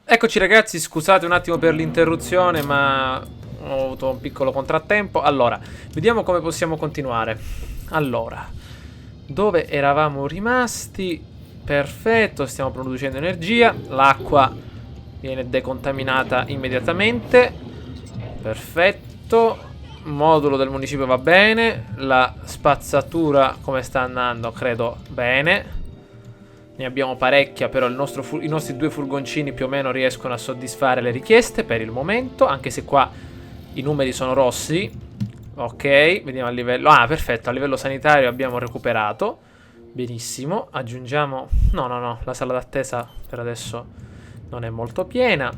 Eccoci ragazzi, scusate un attimo per l'interruzione, ma ho avuto un piccolo contrattempo. Allora, vediamo come possiamo continuare. Allora, dove eravamo rimasti? Perfetto, stiamo producendo energia. L'acqua viene decontaminata immediatamente. Perfetto. Modulo del municipio va bene. La spazzatura come sta andando? Credo bene. Ne abbiamo parecchia, però i nostri due furgoncini più o meno riescono a soddisfare le richieste per il momento, anche se qua i numeri sono rossi. Ok, vediamo a livello... Ah, perfetto, a livello sanitario abbiamo recuperato. Benissimo, aggiungiamo... No, la sala d'attesa per adesso non è molto piena.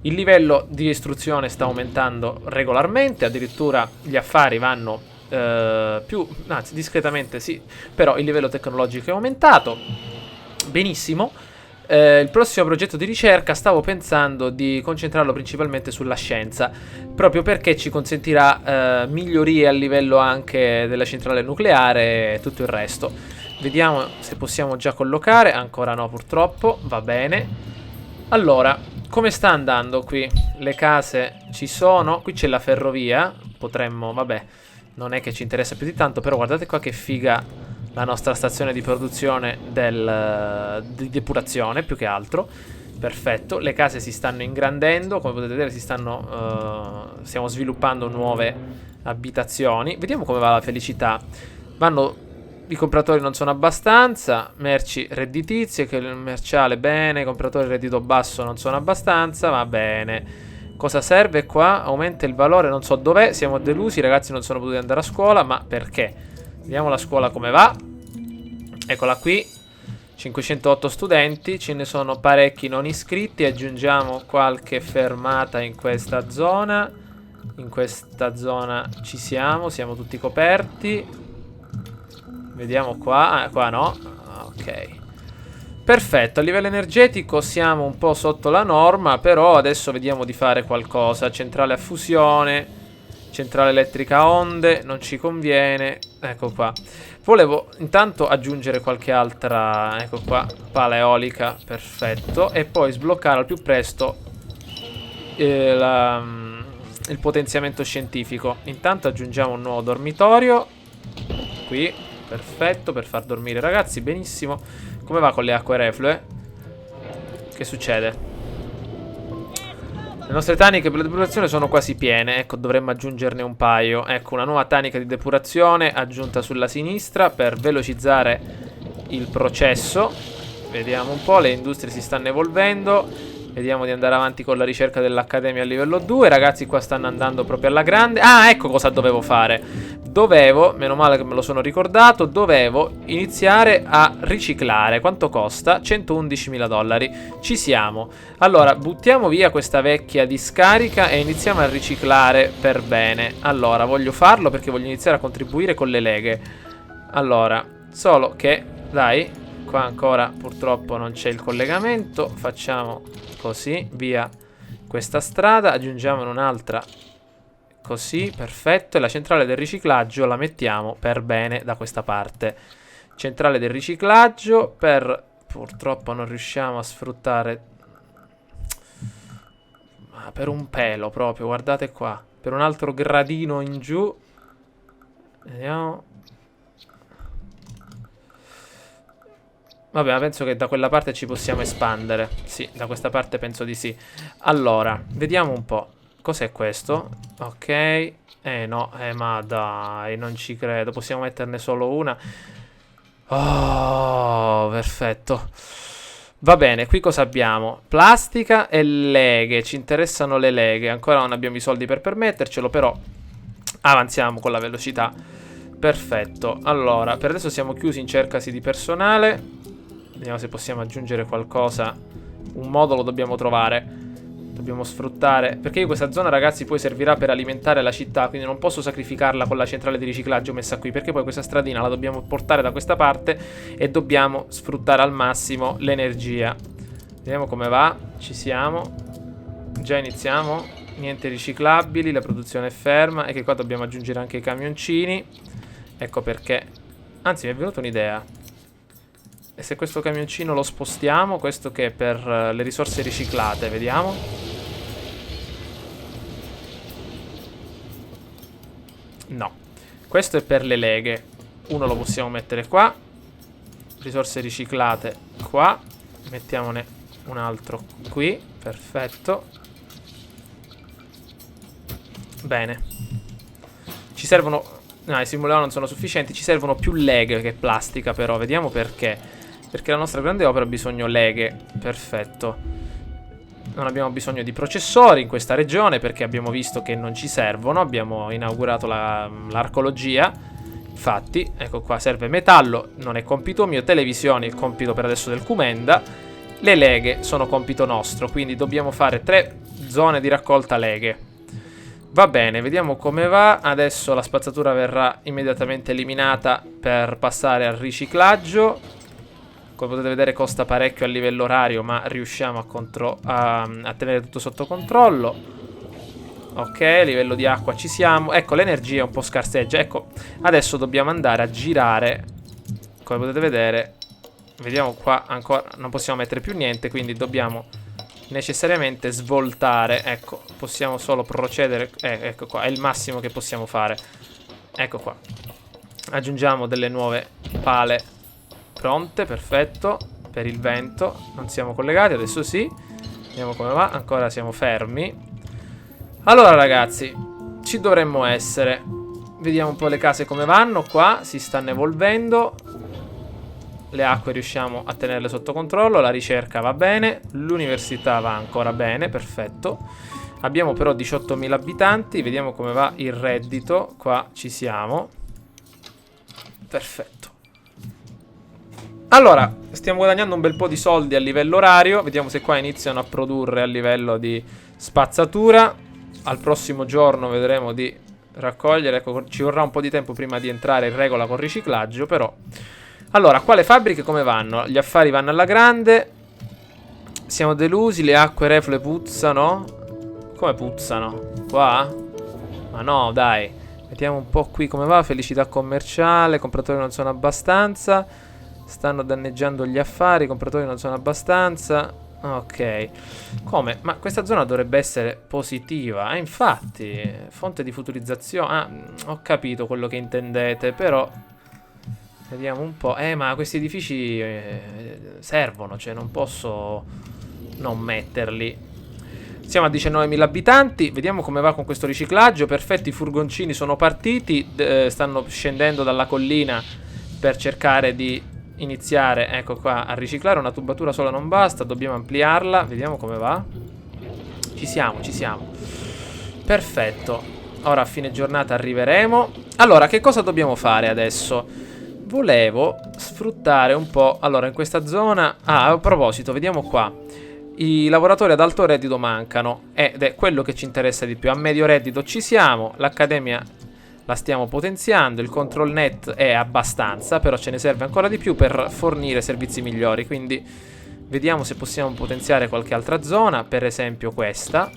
Il livello di istruzione sta aumentando regolarmente, addirittura gli affari vanno anzi, discretamente sì, però il livello tecnologico è aumentato. Benissimo. Il prossimo progetto di ricerca stavo pensando di concentrarlo principalmente sulla scienza, proprio perché ci consentirà migliorie a livello anche della centrale nucleare e tutto il resto. Vediamo se possiamo già collocare. Ancora no, purtroppo. Va bene. Allora, come sta andando qui? Le case ci sono. Qui c'è la ferrovia. Potremmo, vabbè, non è che ci interessa più di tanto, però guardate qua che figa la nostra stazione di produzione di depurazione, più che altro. Perfetto, le case si stanno ingrandendo, come potete vedere stiamo sviluppando nuove abitazioni. Vediamo come va la felicità. I compratori non sono abbastanza, merci redditizie, che il commerciale bene, i compratori reddito basso non sono abbastanza, va bene. Cosa serve qua? Aumenta il valore, non so dov'è, siamo delusi, i ragazzi non sono potuti andare a scuola, ma perché? Vediamo la scuola come va. Eccola qui. 508 studenti. Ce ne sono parecchi non iscritti. Aggiungiamo qualche fermata in questa zona. In questa zona ci siamo. Siamo tutti coperti. Vediamo qua. Qua no. Ok. Perfetto. A livello energetico siamo un po' sotto la norma. Però adesso vediamo di fare qualcosa. Centrale a fusione. Centrale elettrica a onde, non ci conviene. Ecco qua. Volevo intanto aggiungere qualche altra, ecco qua, pala eolica, perfetto. E poi sbloccare al più presto il potenziamento scientifico. Intanto aggiungiamo un nuovo dormitorio. Qui, perfetto, per far dormire i ragazzi, benissimo. Come va con le acque reflue? Che succede? Le nostre taniche per la depurazione sono quasi piene. Ecco, dovremmo aggiungerne un paio. Ecco, una nuova tanica di depurazione aggiunta sulla sinistra per velocizzare il processo. Vediamo un po', le industrie si stanno evolvendo. Vediamo di andare avanti con la ricerca dell'Accademia a livello 2. Ragazzi, qua stanno andando proprio alla grande. Ah, ecco cosa dovevo fare. Meno male che me lo sono ricordato, dovevo iniziare a riciclare. Quanto costa? $111.000. Ci siamo. Allora, buttiamo via questa vecchia discarica e iniziamo a riciclare per bene. Allora, voglio farlo perché voglio iniziare a contribuire con le leghe. Allora, solo che, dai, qua ancora purtroppo non c'è il collegamento. Facciamo così, via questa strada, aggiungiamone un'altra. Così, perfetto. E la centrale del riciclaggio la mettiamo per bene da questa parte. Centrale del riciclaggio purtroppo non riusciamo a sfruttare. Ma per un pelo proprio, guardate qua. Per un altro gradino in giù. Vediamo. Vabbè, ma penso che da quella parte ci possiamo espandere. Sì, da questa parte penso di sì. Allora, vediamo un po'. Cos'è questo? Ok. No, ma dai, non ci credo. Possiamo metterne solo una. Oh, perfetto. Va bene, qui cosa abbiamo? Plastica e leghe. Ci interessano le leghe. Ancora non abbiamo i soldi per permettercelo, però avanziamo con la velocità. Perfetto. Allora, per adesso siamo chiusi in cercasi di personale. Vediamo se possiamo aggiungere qualcosa. Un modo lo dobbiamo trovare. Dobbiamo sfruttare, perché io questa zona, ragazzi, poi servirà per alimentare la città, quindi non posso sacrificarla con la centrale di riciclaggio messa qui, perché poi questa stradina la dobbiamo portare da questa parte e dobbiamo sfruttare al massimo l'energia. Vediamo come va. Ci siamo. Già iniziamo. Niente riciclabili, la produzione è ferma. E che qua dobbiamo aggiungere anche i camioncini. Ecco perché. Anzi, mi è venuta un'idea. E se questo camioncino lo spostiamo, questo che è per le risorse riciclate, vediamo. No, questo è per le leghe. Uno lo possiamo mettere qua. Risorse riciclate qua. Mettiamone un altro qui. Perfetto. Bene. Ci servono... No, i simulatori non sono sufficienti. Ci servono più leghe che plastica però. Vediamo perché. Perché la nostra grande opera ha bisogno leghe. Perfetto. Non abbiamo bisogno di processori in questa regione perché abbiamo visto che non ci servono. Abbiamo inaugurato l'arcologia. Infatti, ecco qua, serve metallo. Non è compito mio. Televisioni è il compito per adesso del Comenda. Le leghe sono compito nostro. Quindi dobbiamo fare 3 zone di raccolta leghe. Va bene, vediamo come va. Adesso la spazzatura verrà immediatamente eliminata per passare al riciclaggio. Come potete vedere costa parecchio a livello orario, ma riusciamo a tenere tutto sotto controllo. Ok, a livello di acqua ci siamo. Ecco, l'energia un po' scarseggia. Ecco, adesso dobbiamo andare a girare. Come potete vedere, vediamo qua ancora, non possiamo mettere più niente, quindi dobbiamo necessariamente svoltare. Ecco, possiamo solo procedere. Ecco qua, è il massimo che possiamo fare. Ecco qua. Aggiungiamo delle nuove pale pronte, perfetto. Per il vento. Non siamo collegati, adesso sì. Vediamo come va, ancora siamo fermi. Allora ragazzi, ci dovremmo essere. Vediamo un po' le case come vanno. Qua si stanno evolvendo. Le acque riusciamo a tenerle sotto controllo. La ricerca va bene. L'università va ancora bene, perfetto. Abbiamo però 18.000 abitanti. Vediamo come va il reddito. Qua ci siamo. Perfetto. Allora, stiamo guadagnando un bel po' di soldi a livello orario. Vediamo se qua iniziano a produrre a livello di spazzatura. Al prossimo giorno vedremo di raccogliere. Ecco, ci vorrà un po' di tempo prima di entrare in regola col riciclaggio, però. Allora, qua le fabbriche come vanno? Gli affari vanno alla grande. Siamo delusi, le acque reflue puzzano. Come puzzano? Qua? Ma no, dai. Vediamo un po' qui come va. Felicità commerciale, compratori non sono abbastanza. Stanno danneggiando gli affari, compratori non sono abbastanza. Ok. Come? Ma questa zona dovrebbe essere positiva. Infatti, fonte di futurizzazione. Ah, ho capito quello che intendete, però... Vediamo un po'. Ma questi edifici servono, cioè non posso non metterli. Siamo a 19.000 abitanti. Vediamo come va con questo riciclaggio. Perfetto, i furgoncini sono partiti. Stanno scendendo dalla collina per cercare di iniziare, ecco qua, a riciclare. Una tubatura sola non basta, dobbiamo ampliarla. Vediamo come va. Ci siamo, ci siamo. Perfetto. Ora a fine giornata arriveremo. Allora, che cosa dobbiamo fare adesso? Volevo sfruttare un po'. Allora, in questa zona... Ah, a proposito, vediamo qua. I lavoratori ad alto reddito mancano. Ed è quello che ci interessa di più. A medio reddito ci siamo. L'accademia la stiamo potenziando. Il control net è abbastanza, però ce ne serve ancora di più per fornire servizi migliori. Quindi vediamo se possiamo potenziare qualche altra zona. Per esempio questa.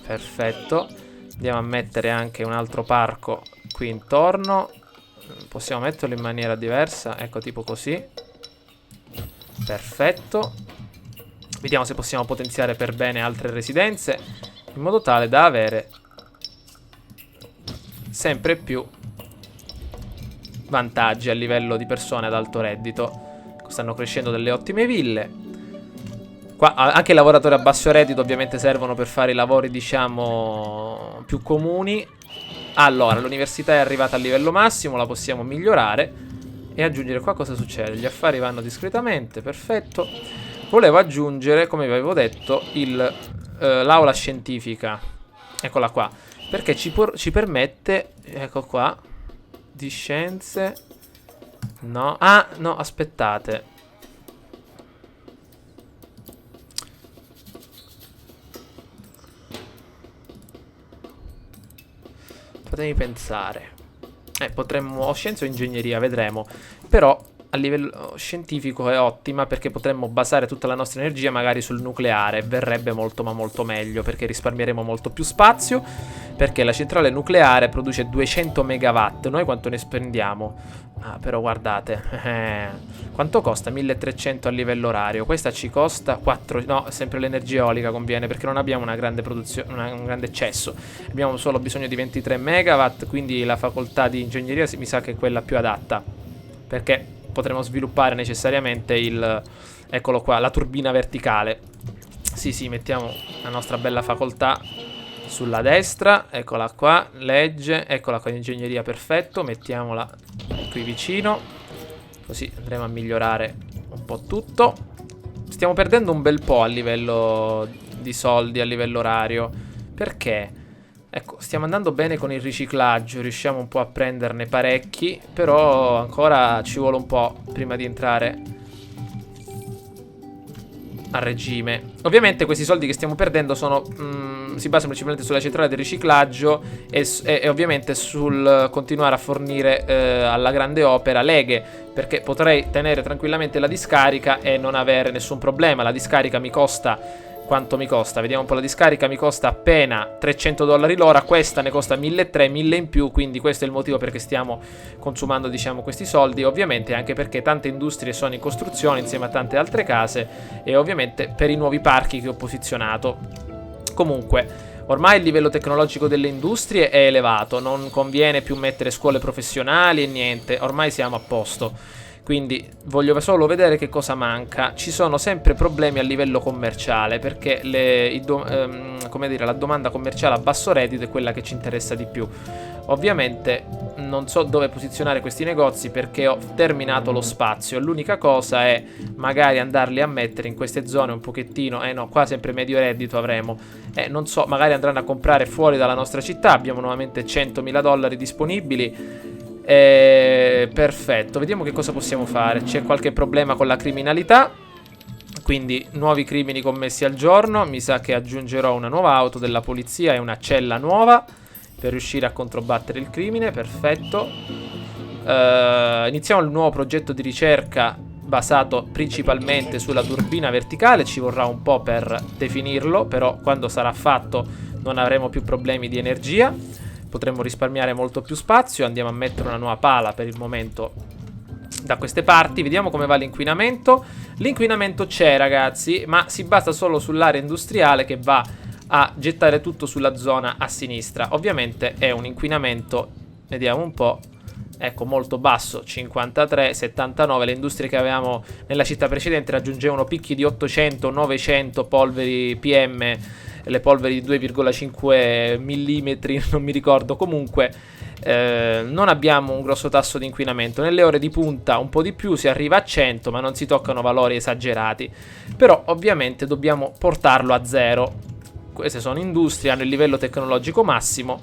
Perfetto. Andiamo a mettere anche un altro parco qui intorno. Possiamo metterlo in maniera diversa. Ecco, tipo così. Perfetto. Vediamo se possiamo potenziare per bene altre residenze, in modo tale da avere sempre più vantaggi a livello di persone ad alto reddito. Stanno crescendo delle ottime ville. Qua anche i lavoratori a basso reddito ovviamente servono per fare i lavori, diciamo, più comuni. Allora, l'università è arrivata al livello massimo, la possiamo migliorare e aggiungere qua. Cosa succede? Gli affari vanno discretamente, perfetto. Volevo aggiungere, come vi avevo detto, l'aula scientifica. Eccola qua, perché ci permette, ecco qua, di scienze. No, ah, no, aspettate. Potevi pensare. Potremmo... O scienza o ingegneria, vedremo. Però a livello scientifico è ottima, perché potremmo basare tutta la nostra energia magari sul nucleare. Verrebbe molto ma molto meglio, perché risparmieremo molto più spazio, perché la centrale nucleare produce 200 megawatt. Noi quanto ne spendiamo? Ah, però guardate, quanto costa? 1300 a livello orario. Questa ci costa 4, no, sempre l'energia eolica conviene, perché non abbiamo una grande produzione, un grande eccesso. Abbiamo solo bisogno di 23 megawatt, quindi la facoltà di ingegneria mi sa che è quella più adatta, perché potremo sviluppare necessariamente eccolo qua, la turbina verticale. Sì, mettiamo la nostra bella facoltà sulla destra, eccola qua, legge, eccola qua, ingegneria, perfetto, mettiamola qui vicino, così andremo a migliorare un po' tutto. Stiamo perdendo un bel po' a livello di soldi, a livello orario, perché ecco, stiamo andando bene con il riciclaggio, riusciamo un po' a prenderne parecchi, però ancora ci vuole un po' prima di entrare a regime. Ovviamente questi soldi che stiamo perdendo si basano principalmente sulla centrale del riciclaggio e ovviamente sul continuare a fornire alla grande opera leghe, perché potrei tenere tranquillamente la discarica e non avere nessun problema. La discarica mi costa... Quanto mi costa? Vediamo un po'. La discarica mi costa appena $300 l'ora. Questa ne costa 1.300, 1.000 in più. Quindi questo è il motivo perché stiamo consumando, diciamo, questi soldi. Ovviamente anche perché tante industrie sono in costruzione insieme a tante altre case, e ovviamente per i nuovi parchi che ho posizionato. Comunque, ormai il livello tecnologico delle industrie è elevato. Non conviene più mettere scuole professionali e niente. Ormai siamo a posto. Quindi voglio solo vedere che cosa manca. Ci sono sempre problemi a livello commerciale, perché come dire, la domanda commerciale a basso reddito è quella che ci interessa di più. Ovviamente non so dove posizionare questi negozi, perché ho terminato lo spazio. L'unica cosa è magari andarli a mettere in queste zone un pochettino. No, qua sempre medio reddito avremo. Non so, magari andranno a comprare fuori dalla nostra città. Abbiamo nuovamente $100.000 disponibili. Perfetto, vediamo che cosa possiamo fare. C'è qualche problema con la criminalità, quindi nuovi crimini commessi al giorno. Mi sa che aggiungerò una nuova auto della polizia e una cella nuova per riuscire a controbattere il crimine. Perfetto. Iniziamo il nuovo progetto di ricerca basato principalmente sulla turbina verticale. Ci vorrà un po' per definirlo, però quando sarà fatto non avremo più problemi di energia. Potremmo risparmiare molto più spazio. Andiamo a mettere una nuova pala per il momento da queste parti. Vediamo come va l'inquinamento. L'inquinamento c'è, ragazzi, ma si basa solo sull'area industriale, che va a gettare tutto sulla zona a sinistra. Ovviamente è un inquinamento, vediamo un po', ecco, molto basso, 53, 79. Le industrie che avevamo nella città precedente raggiungevano picchi di 800-900 polveri PM, le polveri di 2,5 mm, non mi ricordo. Comunque non abbiamo un grosso tasso di inquinamento. Nelle ore di punta un po' di più, si arriva a 100, ma non si toccano valori esagerati. Però ovviamente dobbiamo portarlo a zero. Queste sono industrie, hanno il livello tecnologico massimo.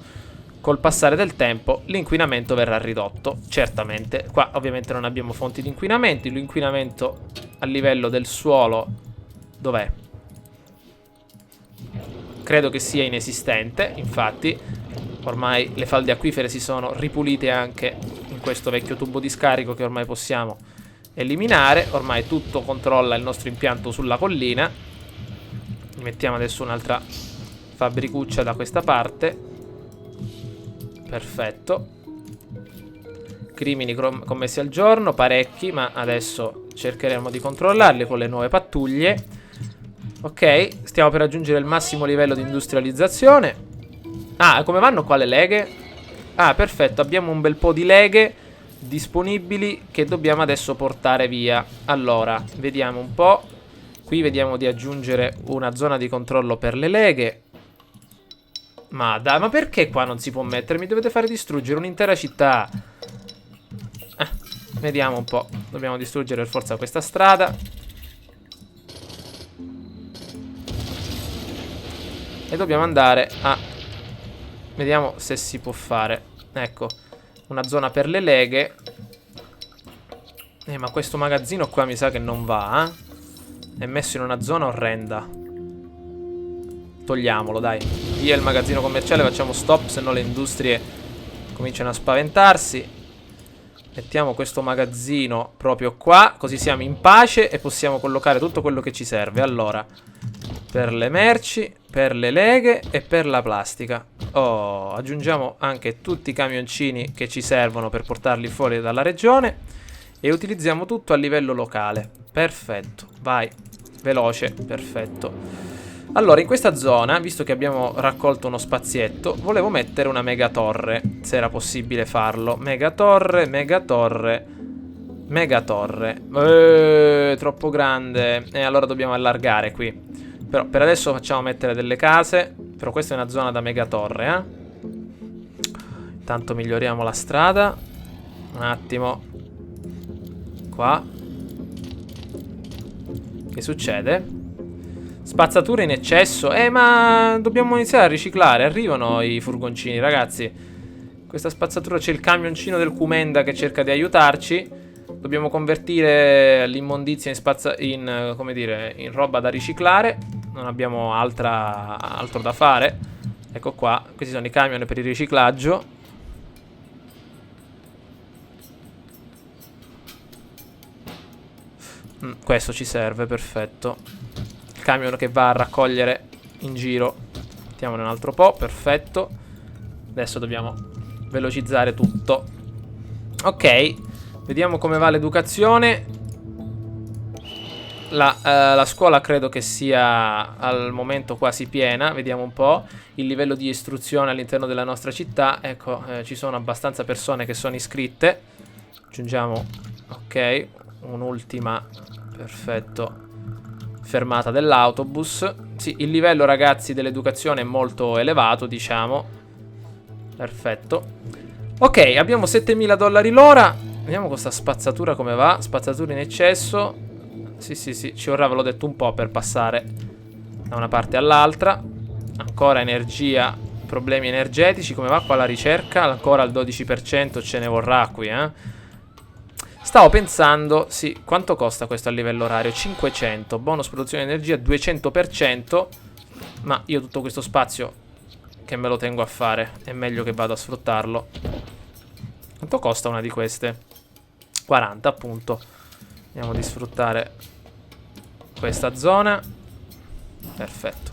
Col passare del tempo l'inquinamento verrà ridotto, certamente. Qua ovviamente non abbiamo fonti di inquinamento. L'inquinamento a livello del suolo dov'è? Credo che sia inesistente. Infatti ormai le falde acquifere si sono ripulite anche in questo vecchio tubo di scarico, che ormai possiamo eliminare. Ormai tutto controlla il nostro impianto sulla collina. Mettiamo adesso un'altra fabbricuccia da questa parte. Perfetto. Crimini commessi al giorno, parecchi, ma adesso cercheremo di controllarli con le nuove pattuglie. Ok, stiamo per raggiungere il massimo livello di industrializzazione. Ah, come vanno qua le leghe? Ah, perfetto, abbiamo un bel po' di leghe disponibili che dobbiamo adesso portare via. Allora, vediamo un po'. Qui vediamo di aggiungere una zona di controllo per le leghe. Ma dai, ma perché qua non si può mettere? Mi dovete fare distruggere un'intera città. Vediamo un po'. Dobbiamo distruggere per forza questa strada. E dobbiamo andare a... Vediamo se si può fare. Ecco, una zona per le leghe. Ma questo magazzino qua mi sa che non va, È messo in una zona orrenda. Togliamolo, dai. Via il magazzino commerciale, facciamo stop, se no le industrie cominciano a spaventarsi. Mettiamo questo magazzino proprio qua, così siamo in pace e possiamo collocare tutto quello che ci serve. Allora, per le merci, per le leghe e per la plastica. Oh, aggiungiamo anche tutti i camioncini che ci servono per portarli fuori dalla regione e utilizziamo tutto a livello locale. Perfetto, vai, veloce, perfetto. Allora, in questa zona, visto che abbiamo raccolto uno spazietto, volevo mettere una megatorre, se era possibile farlo. Megatorre, megatorre, megatorre. Troppo grande. Allora dobbiamo allargare qui. Però per adesso facciamo mettere delle case. Però questa è una zona da megatorre, eh. Intanto miglioriamo la strada. Un attimo. Qua. Che succede? Spazzatura in eccesso. Ma dobbiamo iniziare a riciclare. Arrivano i furgoncini, ragazzi. Questa spazzatura, c'è il camioncino del Kumenda che cerca di aiutarci. Dobbiamo convertire l'immondizia in come dire, in roba da riciclare. Non abbiamo altro da fare. Ecco qua. Questi sono i camion per il riciclaggio. Questo ci serve, perfetto. Camion che va a raccogliere in giro. Mettiamone un altro po', perfetto. Adesso dobbiamo velocizzare tutto. Ok, vediamo come va l'educazione. La scuola credo che sia al momento quasi piena. Vediamo un po' il livello di istruzione all'interno della nostra città. Ecco, ci sono abbastanza persone che sono iscritte. Aggiungiamo, ok, un'ultima, perfetto, fermata dell'autobus. Sì, il livello, ragazzi, dell'educazione è molto elevato, diciamo. Perfetto. Ok, abbiamo 7.000 dollari l'ora. Vediamo questa spazzatura come va. Spazzatura in eccesso. Sì, ci vorrà, ve l'ho detto, un po' per passare da una parte all'altra. Ancora energia, problemi energetici. Come va qua la ricerca? Ancora al 12% ce ne vorrà qui, eh. Stavo pensando, sì, quanto costa questo a livello orario? 500, bonus produzione di energia 200%. Ma io tutto questo spazio che me lo tengo a fare, è meglio che vado a sfruttarlo. Quanto costa una di queste? 40, appunto. Andiamo di sfruttare questa zona. Perfetto.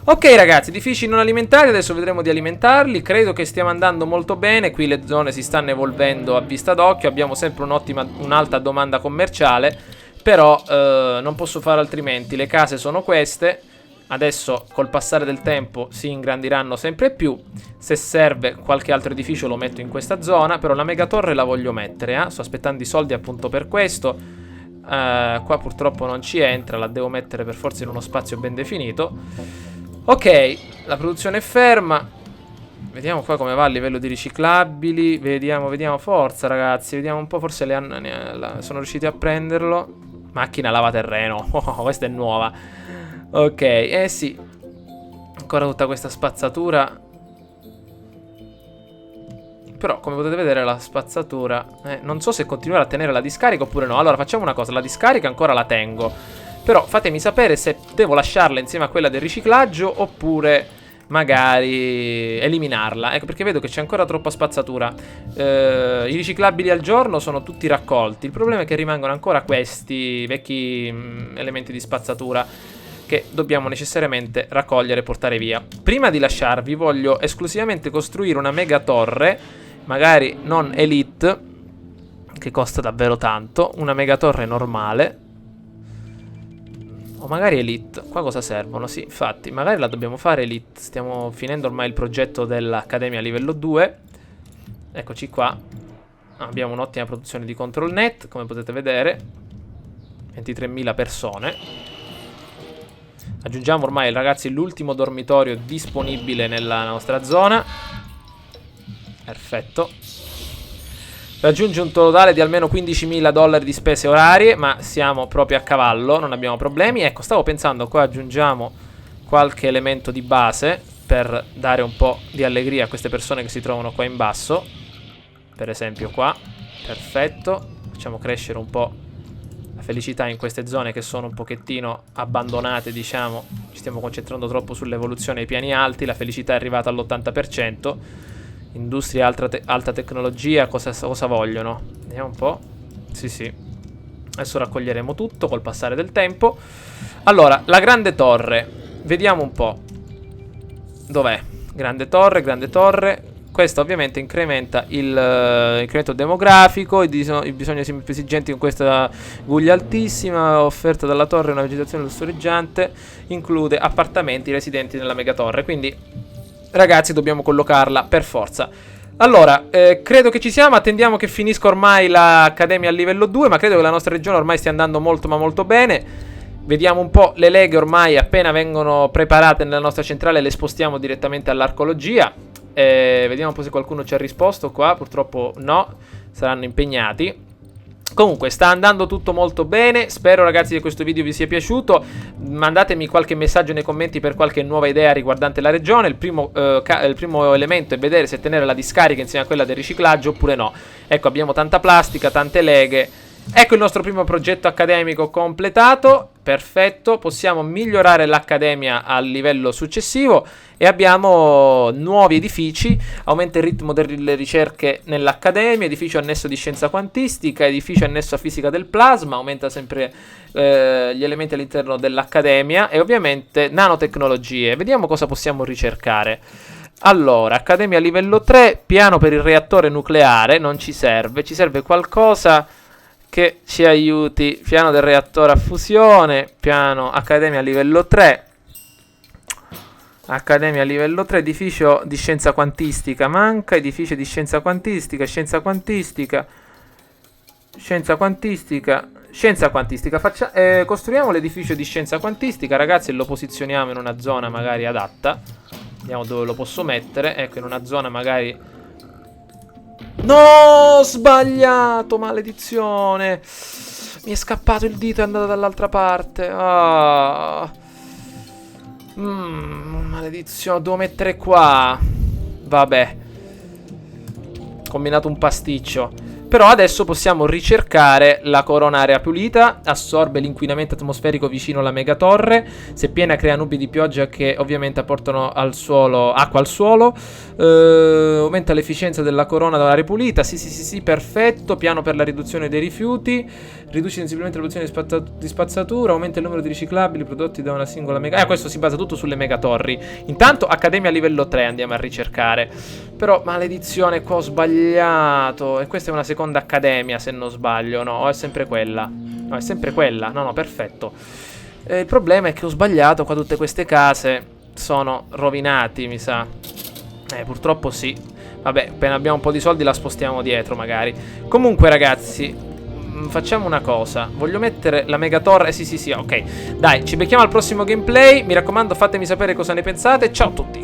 Ok, ragazzi, edifici non alimentari, adesso vedremo di alimentarli. Credo che stiamo andando molto bene. Qui le zone si stanno evolvendo a vista d'occhio. Abbiamo sempre un'alta domanda commerciale. Però non posso fare altrimenti. Le case sono queste. Adesso col passare del tempo si ingrandiranno sempre più. Se serve qualche altro edificio lo metto in questa zona. Però la megatorre la voglio mettere, Sto aspettando i soldi appunto per questo. Qua purtroppo non ci entra. La devo mettere per forza in uno spazio ben definito. Ok, la produzione è ferma. Vediamo qua come va a livello di riciclabili. Vediamo, forza ragazzi. Vediamo un po', forse sono riusciti a prenderlo. Macchina lavaterreno. Questa è nuova. Ok, sì. Ancora tutta questa spazzatura. Però come potete vedere la spazzatura non so se continuare a tenere la discarica oppure no. Allora facciamo una cosa, la discarica ancora la tengo. Però fatemi sapere se devo lasciarla insieme a quella del riciclaggio oppure magari eliminarla. Ecco, perché vedo che c'è ancora troppa spazzatura. I riciclabili al giorno sono tutti raccolti. Il problema è che rimangono ancora questi vecchi elementi di spazzatura che dobbiamo necessariamente raccogliere e portare via. Prima di lasciarvi voglio esclusivamente costruire una mega torre, magari non elite, che costa davvero tanto, una mega torre normale. O magari elite. Qua cosa servono? Sì, infatti, magari la dobbiamo fare elite. Stiamo finendo ormai il progetto dell'Accademia livello 2. Eccoci qua. Abbiamo un'ottima produzione di control net, come potete vedere. 23.000 persone. Aggiungiamo ormai, ragazzi, l'ultimo dormitorio disponibile nella nostra zona. Perfetto. Raggiunge un totale di almeno 15.000 dollari di spese orarie, ma siamo proprio a cavallo, non abbiamo problemi. Ecco, stavo pensando, qua aggiungiamo qualche elemento di base per dare un po' di allegria a queste persone che si trovano qua in basso. Per esempio qua, perfetto. Facciamo crescere un po' la felicità in queste zone che sono un pochettino abbandonate, diciamo. Ci stiamo concentrando troppo sull'evoluzione ai piani alti, la felicità è arrivata all'80%. Industria alta tecnologia, cosa vogliono? Vediamo un po'. Sì. Adesso raccoglieremo tutto col passare del tempo. Allora, la grande torre. Vediamo un po'. Dov'è? Grande torre. Questo ovviamente incrementa l'incremento demografico, i bisogni sempre più esigenti con questa guglia altissima, offerta dalla torre una vegetazione lussureggiante, include appartamenti residenti nella megatorre, quindi ragazzi dobbiamo collocarla per forza. Allora, credo che ci siamo, attendiamo che finisca ormai l'accademia a livello 2, ma credo che la nostra regione ormai stia andando molto ma molto bene. Vediamo un po', le leghe ormai appena vengono preparate nella nostra centrale le spostiamo direttamente all'arcologia. Vediamo un po' se qualcuno ci ha risposto qua, purtroppo no, saranno impegnati. Comunque sta andando tutto molto bene. Spero ragazzi che questo video vi sia piaciuto. Mandatemi qualche messaggio nei commenti per qualche nuova idea riguardante la regione. Il primo elemento è vedere se tenere la discarica insieme a quella del riciclaggio oppure no. Ecco, abbiamo tanta plastica, tante leghe. Ecco il nostro primo progetto accademico completato. Perfetto, possiamo migliorare l'accademia al livello successivo e abbiamo nuovi edifici. Aumenta il ritmo delle ricerche nell'accademia, edificio annesso di scienza quantistica, edificio annesso a fisica del plasma, aumenta sempre gli elementi all'interno dell'accademia e ovviamente nanotecnologie. Vediamo cosa possiamo ricercare. Allora, accademia livello 3, piano per il reattore nucleare, non ci serve qualcosa che ci aiuti. Piano del reattore a fusione, piano accademia livello 3. Accademia livello 3, edificio di scienza quantistica manca, edificio di scienza quantistica. Costruiamo l'edificio di scienza quantistica, ragazzi, e lo posizioniamo in una zona magari adatta. Vediamo dove lo posso mettere. Ecco, in una zona magari... No, ho sbagliato, maledizione. Mi è scappato il dito e è andato dall'altra parte. Maledizione, devo mettere qua. Vabbè, combinato un pasticcio. Però adesso possiamo ricercare la corona area pulita. Assorbe l'inquinamento atmosferico vicino alla megatorre. Se piena crea nubi di pioggia che ovviamente apportano al suolo, acqua al suolo. Aumenta l'efficienza della corona dell'area pulita. Sì, perfetto. Piano per la riduzione dei rifiuti. Riduce sensibilmente la produzione di spazzatura. Aumenta il numero di riciclabili prodotti da una singola mega. Questo si basa tutto sulle megatorri. Intanto accademia livello 3 andiamo a ricercare. Però maledizione, qua ho sbagliato. E questa è una seconda accademia se non sbaglio. No, è sempre quella. No, è sempre quella. No, perfetto. Il problema è che ho sbagliato. Qua tutte queste case sono rovinati, mi sa. Purtroppo sì. Vabbè, appena abbiamo un po' di soldi la spostiamo dietro magari. Comunque ragazzi, facciamo una cosa. Voglio mettere la megatorre. Sì, ok. Dai, ci becchiamo al prossimo gameplay. Mi raccomando, fatemi sapere cosa ne pensate. Ciao a tutti.